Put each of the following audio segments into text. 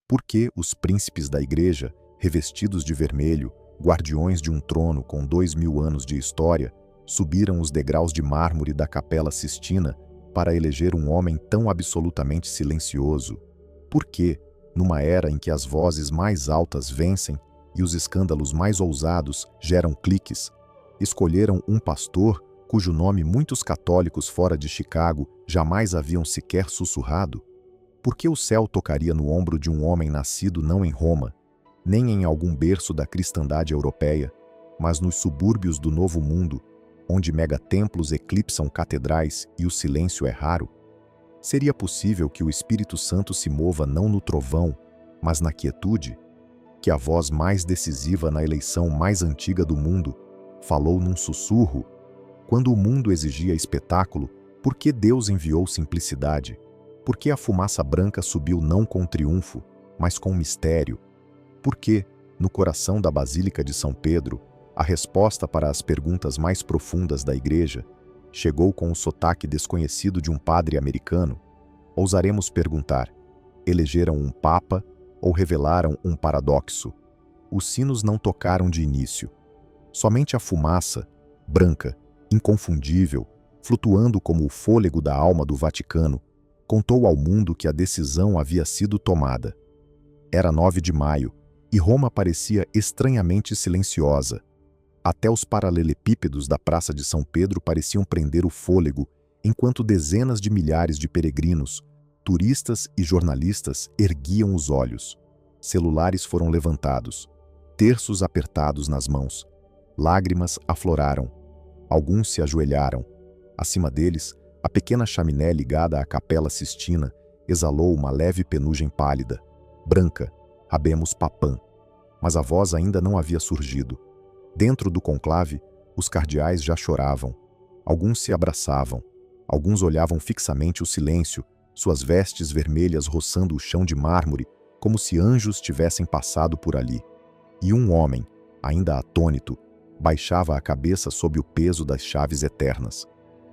Por que os príncipes da igreja, revestidos de vermelho, guardiões de um trono com 2000 anos de história, subiram os degraus de mármore da Capela Sistina para eleger um homem tão absolutamente silencioso? Por que, numa era em que as vozes mais altas vencem e os escândalos mais ousados geram cliques, escolheram um pastor cujo nome muitos católicos fora de Chicago jamais haviam sequer sussurrado? Por que o céu tocaria no ombro de um homem nascido não em Roma, nem em algum berço da cristandade europeia, mas nos subúrbios do Novo Mundo, onde megatemplos eclipsam catedrais e o silêncio é raro? Seria possível que o Espírito Santo se mova não no trovão, mas na quietude? Que a voz mais decisiva na eleição mais antiga do mundo falou num sussurro? Quando o mundo exigia espetáculo, por que Deus enviou simplicidade? Por que a fumaça branca subiu não com triunfo, mas com mistério? Por que, no coração da Basílica de São Pedro, a resposta para as perguntas mais profundas da Igreja chegou com o sotaque desconhecido de um padre americano? Ousaremos perguntar: elegeram um papa ou revelaram um paradoxo? Os sinos não tocaram de início. Somente a fumaça, branca, inconfundível, flutuando como o fôlego da alma do Vaticano, contou ao mundo que a decisão havia sido tomada. Era 9 de maio, e Roma parecia estranhamente silenciosa. Até os paralelepípedos da Praça de São Pedro pareciam prender o fôlego, enquanto dezenas de milhares de peregrinos, turistas e jornalistas erguiam os olhos. Celulares foram levantados, terços apertados nas mãos. Lágrimas afloraram. Alguns se ajoelharam. Acima deles, a pequena chaminé ligada à Capela Sistina exalou uma leve penugem pálida, branca, Habemus Papam. Mas a voz ainda não havia surgido. Dentro do conclave, os cardeais já choravam. Alguns se abraçavam. Alguns olhavam fixamente o silêncio, suas vestes vermelhas roçando o chão de mármore, como se anjos tivessem passado por ali. E um homem, ainda atônito, baixava a cabeça sob o peso das chaves eternas.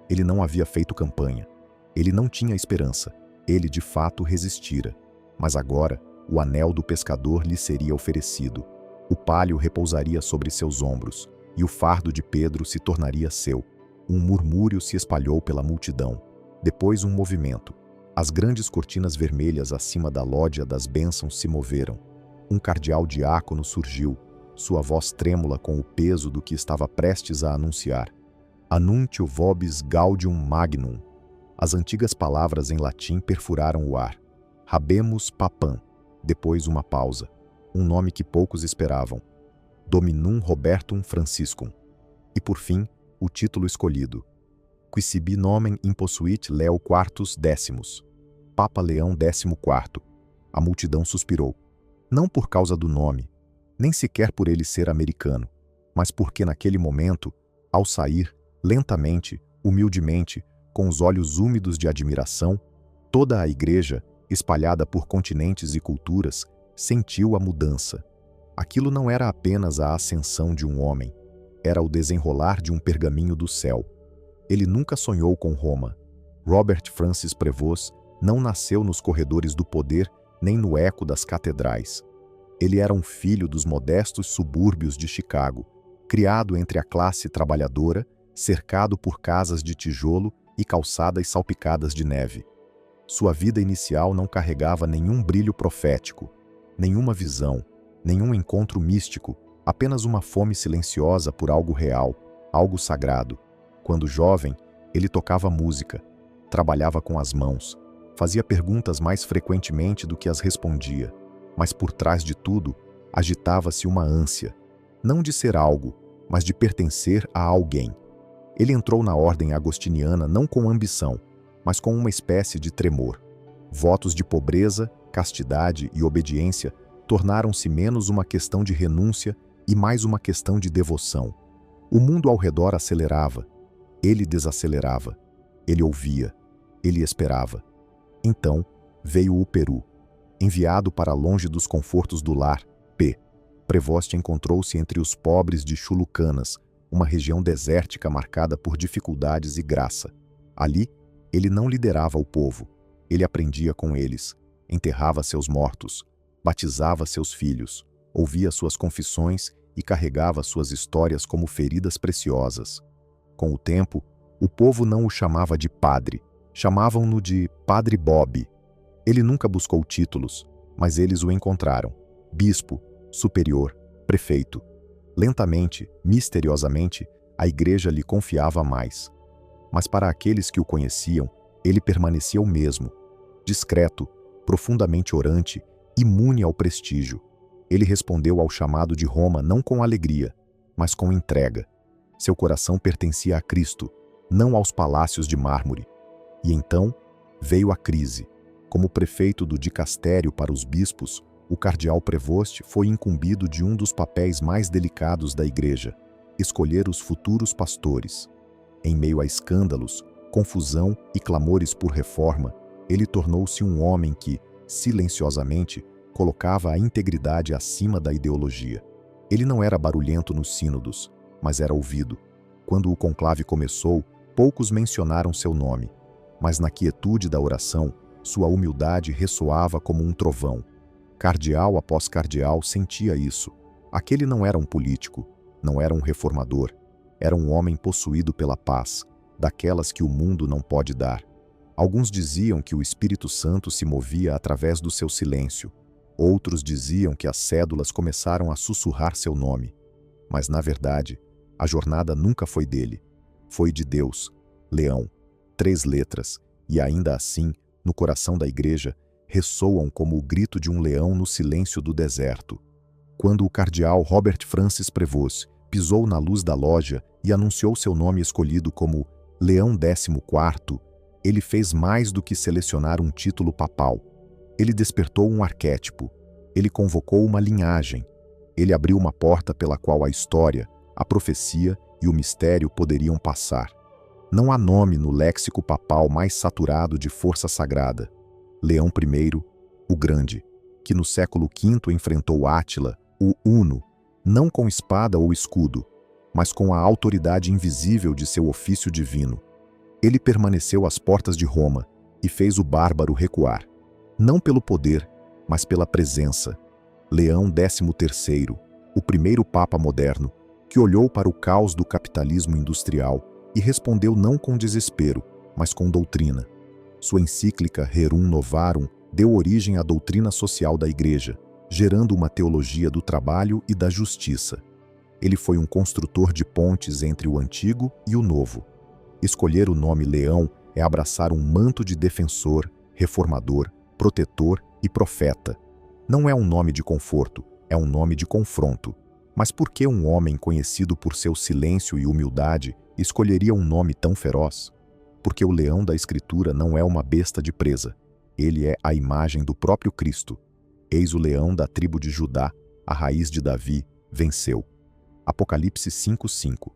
Ele não havia feito campanha. Ele não tinha esperança. Ele, de fato, resistira. Mas agora, o anel do pescador lhe seria oferecido. O palio repousaria sobre seus ombros, e o fardo de Pedro se tornaria seu. Um murmúrio se espalhou pela multidão. Depois um movimento. As grandes cortinas vermelhas acima da lógia das bênçãos se moveram. Um cardeal diácono surgiu, sua voz trêmula com o peso do que estava prestes a anunciar. Annuntio vobis gaudium magnum. As antigas palavras em latim perfuraram o ar. Habemus Papam. Depois uma pausa. Um nome que poucos esperavam. Dominum Robertum Franciscum. E por fim, o título escolhido. Qui sibi nomen imposuit Leo quartus décimos. Papa Leão XIV. A multidão suspirou. Não por causa do nome, nem sequer por ele ser americano, mas porque naquele momento, ao sair, lentamente, humildemente, com os olhos úmidos de admiração, toda a igreja, espalhada por continentes e culturas, sentiu a mudança. Aquilo não era apenas a ascensão de um homem, era o desenrolar de um pergaminho do céu. Ele nunca sonhou com Roma. Robert Francis Prevost não nasceu nos corredores do poder nem no eco das catedrais. Ele era um filho dos modestos subúrbios de Chicago, criado entre a classe trabalhadora, cercado por casas de tijolo e calçadas salpicadas de neve. Sua vida inicial não carregava nenhum brilho profético, nenhuma visão, nenhum encontro místico, apenas uma fome silenciosa por algo real, algo sagrado. Quando jovem, ele tocava música, trabalhava com as mãos, fazia perguntas mais frequentemente do que as respondia, mas por trás de tudo, agitava-se uma ânsia, não de ser algo, mas de pertencer a alguém. Ele entrou na ordem agostiniana não com ambição, mas com uma espécie de tremor. Votos de pobreza, castidade e obediência tornaram-se menos uma questão de renúncia e mais uma questão de devoção. O mundo ao redor acelerava. Ele desacelerava. Ele ouvia. Ele esperava. Então, veio o Peru. Enviado para longe dos confortos do lar, Prevost encontrou-se entre os pobres de Chulucanas, uma região desértica marcada por dificuldades e graça. Ali, ele não liderava o povo. Ele aprendia com eles, enterrava seus mortos, batizava seus filhos, ouvia suas confissões e carregava suas histórias como feridas preciosas. Com o tempo, o povo não o chamava de padre, chamavam-no de Padre Bob. Ele nunca buscou títulos, mas eles o encontraram: bispo, superior, prefeito. Lentamente, misteriosamente, a igreja lhe confiava mais. Mas para aqueles que o conheciam, ele permanecia o mesmo, discreto, profundamente orante, imune ao prestígio. Ele respondeu ao chamado de Roma não com alegria, mas com entrega. Seu coração pertencia a Cristo, não aos palácios de mármore. E então veio a crise. Como prefeito do dicastério para os bispos, o cardeal Prevost foi incumbido de um dos papéis mais delicados da igreja: escolher os futuros pastores. Em meio a escândalos, confusão e clamores por reforma, ele tornou-se um homem que, silenciosamente, colocava a integridade acima da ideologia. Ele não era barulhento nos sínodos, mas era ouvido. Quando o conclave começou, poucos mencionaram seu nome, mas na quietude da oração, sua humildade ressoava como um trovão. Cardeal após cardeal sentia isso. Aquele não era um político, não era um reformador, era um homem possuído pela paz, daquelas que o mundo não pode dar. Alguns diziam que o Espírito Santo se movia através do seu silêncio. Outros diziam que as cédulas começaram a sussurrar seu nome. Mas, na verdade, a jornada nunca foi dele. Foi de Deus. Leão. 3 letras, e ainda assim, no coração da igreja, ressoam como o grito de um leão no silêncio do deserto. Quando o cardeal Robert Francis Prevost pisou na luz da loja e anunciou seu nome escolhido como Leão XIV, ele fez mais do que selecionar um título papal. Ele despertou um arquétipo. Ele convocou uma linhagem. Ele abriu uma porta pela qual a história, a profecia e o mistério poderiam passar. Não há nome no léxico papal mais saturado de força sagrada. Leão I, o Grande, que no século V enfrentou Átila, o Uno, não com espada ou escudo, mas com a autoridade invisível de seu ofício divino. Ele permaneceu às portas de Roma e fez o bárbaro recuar. Não pelo poder, mas pela presença. Leão XIII, o primeiro papa moderno, que olhou para o caos do capitalismo industrial e respondeu não com desespero, mas com doutrina. Sua encíclica Rerum Novarum deu origem à doutrina social da Igreja, gerando uma teologia do trabalho e da justiça. Ele foi um construtor de pontes entre o antigo e o novo. Escolher o nome Leão é abraçar um manto de defensor, reformador, protetor e profeta. Não é um nome de conforto, é um nome de confronto. Mas por que um homem conhecido por seu silêncio e humildade escolheria um nome tão feroz? Porque o leão da Escritura não é uma besta de presa. Ele é a imagem do próprio Cristo. Eis o leão da tribo de Judá, a raiz de Davi, venceu. Apocalipse 5:5.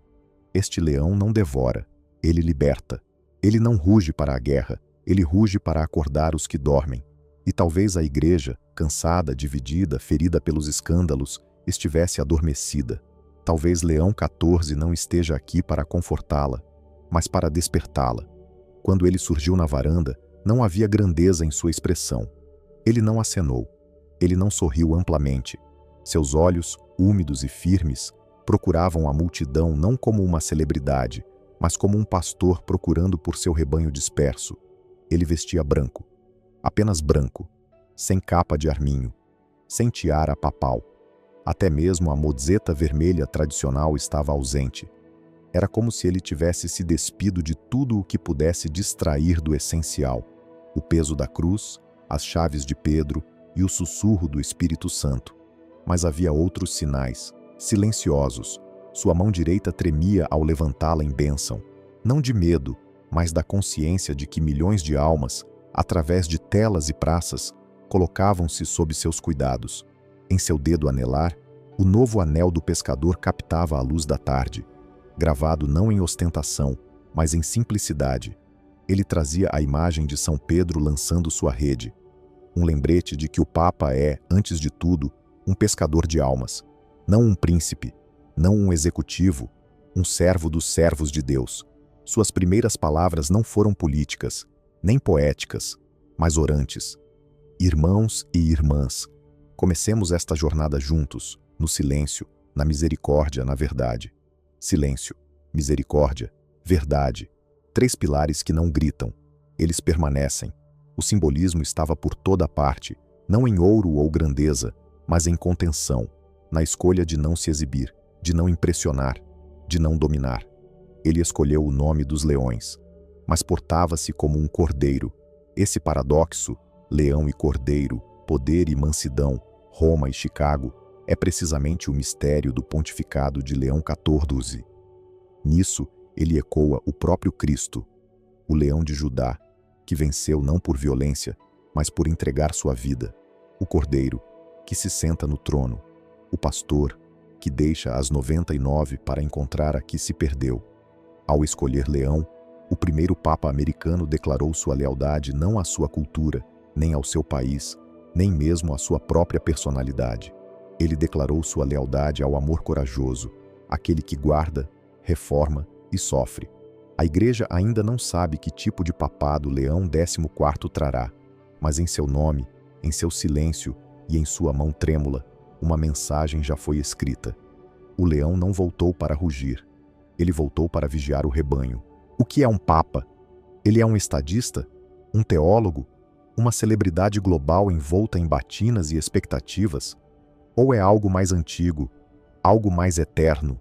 Este leão não devora, ele liberta. Ele não ruge para a guerra, ele ruge para acordar os que dormem. E talvez a igreja, cansada, dividida, ferida pelos escândalos, estivesse adormecida. Talvez Leão XIV não esteja aqui para confortá-la, mas para despertá-la. Quando ele surgiu na varanda, não havia grandeza em sua expressão. Ele não acenou. Ele não sorriu amplamente. Seus olhos, úmidos e firmes, procuravam a multidão não como uma celebridade, mas como um pastor procurando por seu rebanho disperso. Ele vestia branco. Apenas branco, sem capa de arminho, sem tiara papal. Até mesmo a mozzeta vermelha tradicional estava ausente. Era como se ele tivesse se despido de tudo o que pudesse distrair do essencial: o peso da cruz, as chaves de Pedro e o sussurro do Espírito Santo. Mas havia outros sinais, silenciosos. Sua mão direita tremia ao levantá-la em bênção, não de medo, mas da consciência de que milhões de almas, através de telas e praças, colocavam-se sob seus cuidados. Em seu dedo anelar, o novo anel do pescador captava a luz da tarde. Gravado não em ostentação, mas em simplicidade, ele trazia a imagem de São Pedro lançando sua rede. Um lembrete de que o Papa é, antes de tudo, um pescador de almas. Não um príncipe, não um executivo, um servo dos servos de Deus. Suas primeiras palavras não foram políticas, nem poéticas, mas orantes. Irmãos e irmãs, Comecemos esta jornada juntos, no silêncio, na misericórdia, na verdade. Silêncio, misericórdia, verdade. 3 pilares que não gritam. Eles permanecem. O simbolismo estava por toda parte, não em ouro ou grandeza, mas em contenção, na escolha de não se exibir, de não impressionar, de não dominar. Ele escolheu o nome dos leões, mas portava-se como um cordeiro. Esse paradoxo, leão e cordeiro, poder e mansidão, Roma e Chicago, é precisamente o mistério do pontificado de Leão XIV. Nisso, ele ecoa o próprio Cristo, o leão de Judá, que venceu não por violência, mas por entregar sua vida, o cordeiro, que se senta no trono, o pastor, que deixa as 99 para encontrar a que se perdeu. Ao escolher leão, o primeiro Papa americano declarou sua lealdade não à sua cultura, nem ao seu país, nem mesmo à sua própria personalidade. Ele declarou sua lealdade ao amor corajoso, aquele que guarda, reforma e sofre. A Igreja ainda não sabe que tipo de papado Leão XIV trará, mas em seu nome, em seu silêncio e em sua mão trêmula, uma mensagem já foi escrita. O leão não voltou para rugir, ele voltou para vigiar o rebanho. O que é um papa? Ele é um estadista? Um teólogo? Uma celebridade global envolta em batinas e expectativas? Ou é algo mais antigo, algo mais eterno?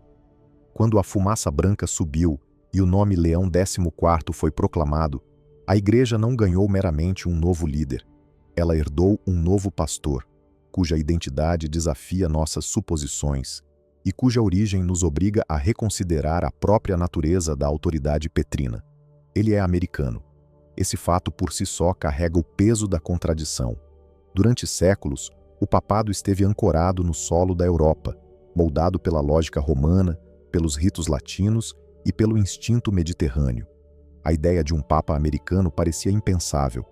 Quando a fumaça branca subiu e o nome Leão XIV foi proclamado, a Igreja não ganhou meramente um novo líder. Ela herdou um novo pastor, cuja identidade desafia nossas suposições e cuja origem nos obriga a reconsiderar a própria natureza da autoridade petrina. Ele é americano. Esse fato por si só carrega o peso da contradição. Durante séculos, o papado esteve ancorado no solo da Europa, moldado pela lógica romana, pelos ritos latinos e pelo instinto mediterrâneo. A ideia de um papa americano parecia impensável.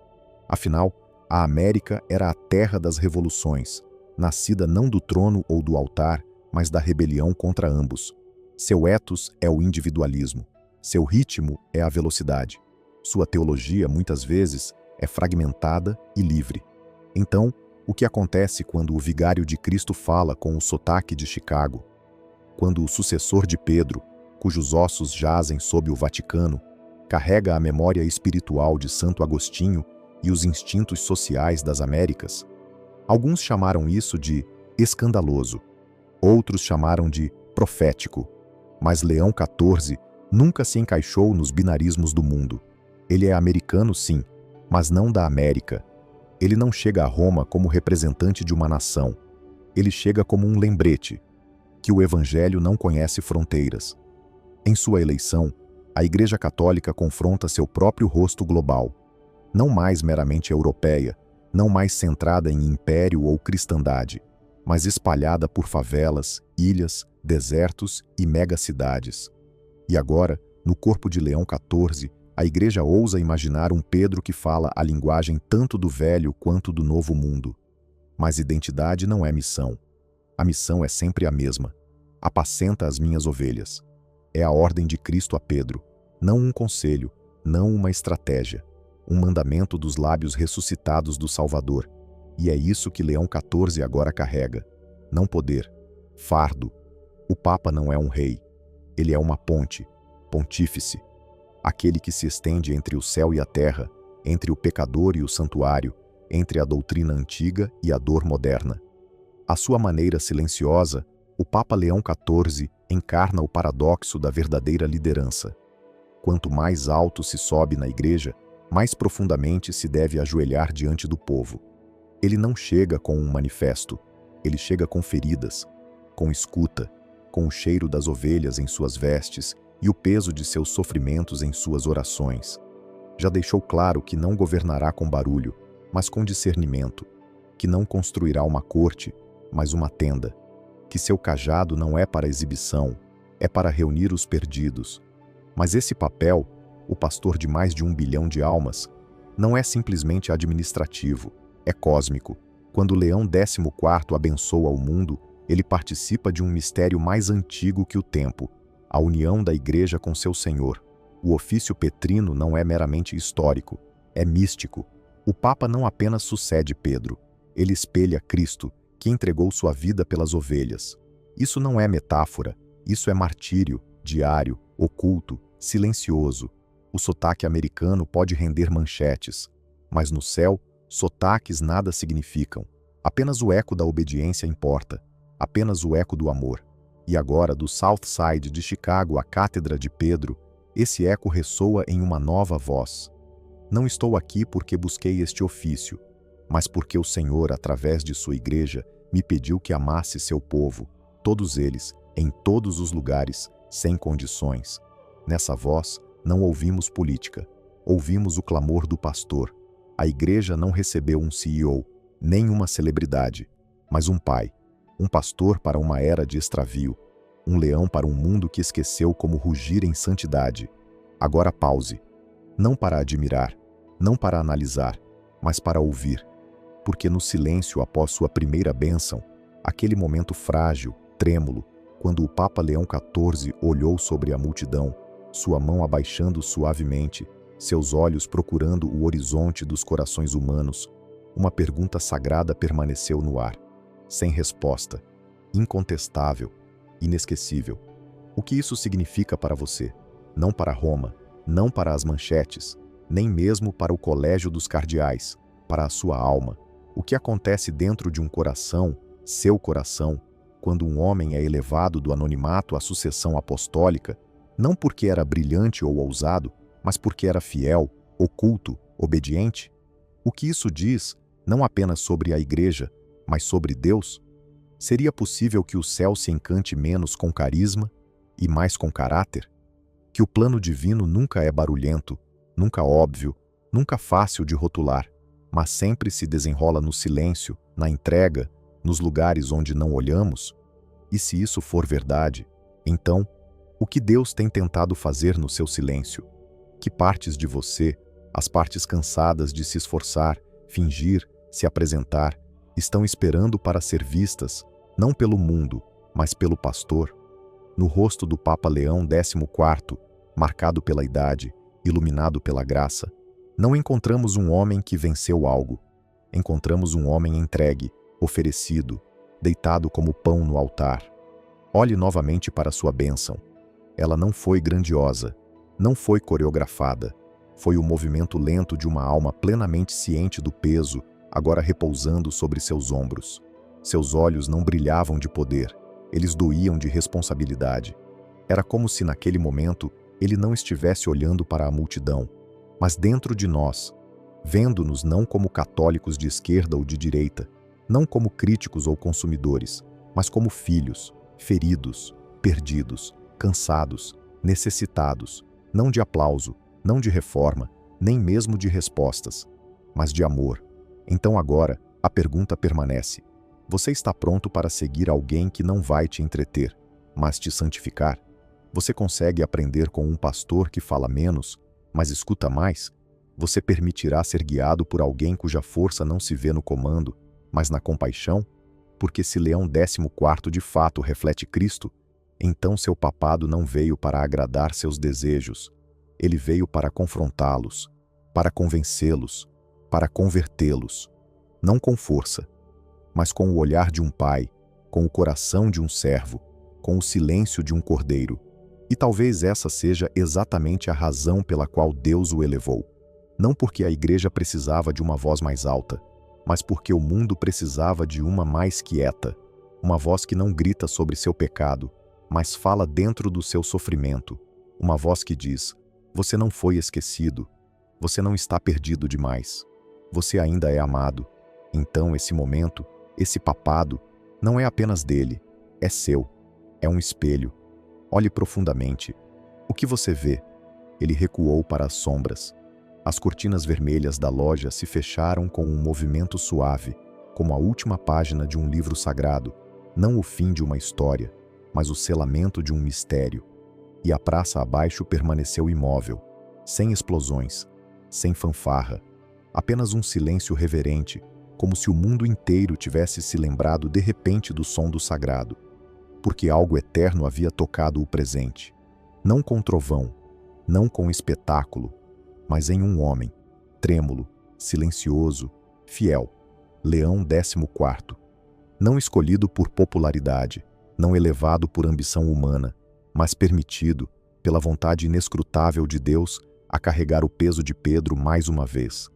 Afinal, a América era a terra das revoluções, nascida não do trono ou do altar, mas da rebelião contra ambos. Seu ethos é o individualismo, seu ritmo é a velocidade. Sua teologia, muitas vezes, é fragmentada e livre. Então, o que acontece quando o vigário de Cristo fala com o sotaque de Chicago? Quando o sucessor de Pedro, cujos ossos jazem sob o Vaticano, carrega a memória espiritual de Santo Agostinho e os instintos sociais das Américas? Alguns chamaram isso de escandaloso, outros chamaram de profético, mas Leão XIV nunca se encaixou nos binarismos do mundo. Ele é americano, sim, mas não da América. Ele não chega a Roma como representante de uma nação. Ele chega como um lembrete, que o Evangelho não conhece fronteiras. Em sua eleição, a Igreja Católica confronta seu próprio rosto global, não mais meramente europeia, não mais centrada em império ou cristandade, mas espalhada por favelas, ilhas, desertos e megacidades. E agora, no corpo de Leão XIV, a Igreja ousa imaginar um Pedro que fala a linguagem tanto do velho quanto do novo mundo. Mas identidade não é missão. A missão é sempre a mesma. Apacenta as minhas ovelhas. É a ordem de Cristo a Pedro, não um conselho, não uma estratégia, um mandamento dos lábios ressuscitados do Salvador. E é isso que Leão XIV agora carrega. Não poder, fardo. O Papa não é um rei. Ele é uma ponte, pontífice. Aquele que se estende entre o céu e a terra, entre o pecador e o santuário, entre a doutrina antiga e a dor moderna. À sua maneira silenciosa, o Papa Leão XIV encarna o paradoxo da verdadeira liderança. Quanto mais alto se sobe na Igreja, mais profundamente se deve ajoelhar diante do povo. Ele não chega com um manifesto, ele chega com feridas, com escuta, com o cheiro das ovelhas em suas vestes e o peso de seus sofrimentos em suas orações. Já deixou claro que não governará com barulho, mas com discernimento, que não construirá uma corte, mas uma tenda, que seu cajado não é para exibição, é para reunir os perdidos. Mas esse papel, o pastor de mais de 1 bilhão de almas, não é simplesmente administrativo, é cósmico. Quando Leão XIV abençoa o mundo, ele participa de um mistério mais antigo que o tempo, a união da Igreja com seu Senhor. O ofício petrino não é meramente histórico, é místico. O Papa não apenas sucede Pedro, ele espelha Cristo que entregou sua vida pelas ovelhas. Isso não é metáfora, isso é martírio, diário, oculto, silencioso. O sotaque americano pode render manchetes, mas no céu, sotaques nada significam. Apenas o eco da obediência importa, apenas o eco do amor. E agora, do South Side de Chicago à Cátedra de Pedro, esse eco ressoa em uma nova voz. Não estou aqui porque busquei este ofício, mas porque o Senhor, através de sua igreja, me pediu que amasse seu povo, todos eles, em todos os lugares, sem condições. Nessa voz, não ouvimos política, ouvimos o clamor do pastor. A igreja não recebeu um CEO, nem uma celebridade, mas um pai, um pastor para uma era de extravio, um leão para um mundo que esqueceu como rugir em santidade. Agora pause, não para admirar, não para analisar, mas para ouvir, porque no silêncio após sua primeira bênção, aquele momento frágil, trêmulo, quando o Papa Leão XIV olhou sobre a multidão, sua mão abaixando suavemente, seus olhos procurando o horizonte dos corações humanos, uma pergunta sagrada permaneceu no ar, sem resposta, incontestável, inesquecível. O que isso significa para você? Não para Roma, não para as manchetes, nem mesmo para o colégio dos cardeais, para a sua alma. O que acontece dentro de um coração, seu coração, quando um homem é elevado do anonimato à sucessão apostólica, não porque era brilhante ou ousado, mas porque era fiel, oculto, obediente? O que isso diz, não apenas sobre a igreja, mas sobre Deus? Seria possível que o céu se encante menos com carisma e mais com caráter? Que o plano divino nunca é barulhento, nunca óbvio, nunca fácil de rotular, mas sempre se desenrola no silêncio, na entrega, nos lugares onde não olhamos? E se isso for verdade, então, o que Deus tem tentado fazer no seu silêncio? Que partes de você, as partes cansadas de se esforçar, fingir, se apresentar, estão esperando para ser vistas, não pelo mundo, mas pelo pastor? No rosto do Papa Leão XIV, marcado pela idade, iluminado pela graça, não encontramos um homem que venceu algo. Encontramos um homem entregue, oferecido, deitado como pão no altar. Olhe novamente para sua bênção. Ela não foi grandiosa, não foi coreografada. Foi o movimento lento de uma alma plenamente ciente do peso, agora repousando sobre seus ombros. Seus olhos não brilhavam de poder, eles doíam de responsabilidade. Era como se naquele momento ele não estivesse olhando para a multidão, mas dentro de nós, vendo-nos não como católicos de esquerda ou de direita, não como críticos ou consumidores, mas como filhos, feridos, perdidos, cansados, necessitados, não de aplauso, não de reforma, nem mesmo de respostas, mas de amor. Então agora, a pergunta permanece. Você está pronto para seguir alguém que não vai te entreter, mas te santificar? Você consegue aprender com um pastor que fala menos, mas escuta mais? Você permitirá ser guiado por alguém cuja força não se vê no comando, mas na compaixão? Porque se Leão XIV de fato reflete Cristo, então seu papado não veio para agradar seus desejos. Ele veio para confrontá-los, para convencê-los, para convertê-los. Não com força, mas com o olhar de um pai, com o coração de um servo, com o silêncio de um cordeiro. E talvez essa seja exatamente a razão pela qual Deus o elevou. Não porque a igreja precisava de uma voz mais alta, mas porque o mundo precisava de uma mais quieta, uma voz que não grita sobre seu pecado, mas fala dentro do seu sofrimento, uma voz que diz: você não foi esquecido, você não está perdido demais, você ainda é amado. Então esse momento, esse papado, não é apenas dele, é seu, é um espelho. Olhe profundamente. O que você vê? Ele recuou para as sombras. As cortinas vermelhas da loja se fecharam com um movimento suave, como a última página de um livro sagrado, não o fim de uma história, mas o selamento de um mistério. E a praça abaixo permaneceu imóvel, sem explosões, sem fanfarra, apenas um silêncio reverente, como se o mundo inteiro tivesse se lembrado de repente do som do sagrado, porque algo eterno havia tocado o presente, não com trovão, não com espetáculo, mas em um homem, trêmulo, silencioso, fiel, Leão XIV. não escolhido por popularidade, não elevado por ambição humana, mas permitido, pela vontade inescrutável de Deus, a carregar o peso de Pedro mais uma vez.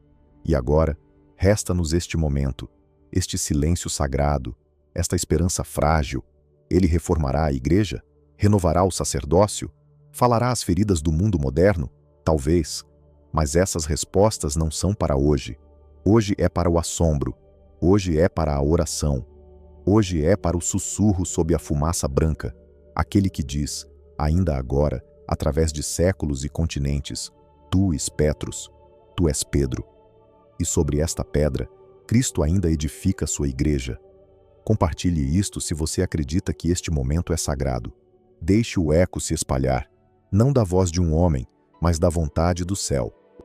E agora, resta-nos este momento, este silêncio sagrado, esta esperança frágil. Ele reformará a igreja? Renovará o sacerdócio? Falará às feridas do mundo moderno? Talvez. Mas essas respostas não são para hoje. Hoje é para o assombro. Hoje é para a oração. Hoje é para o sussurro sob a fumaça branca. Aquele que diz, ainda agora, através de séculos e continentes, tu és Petrus, tu és Pedro. E sobre esta pedra, Cristo ainda edifica sua igreja. Compartilhe isto se você acredita que este momento é sagrado. Deixe o eco se espalhar, não da voz de um homem, mas da vontade do céu.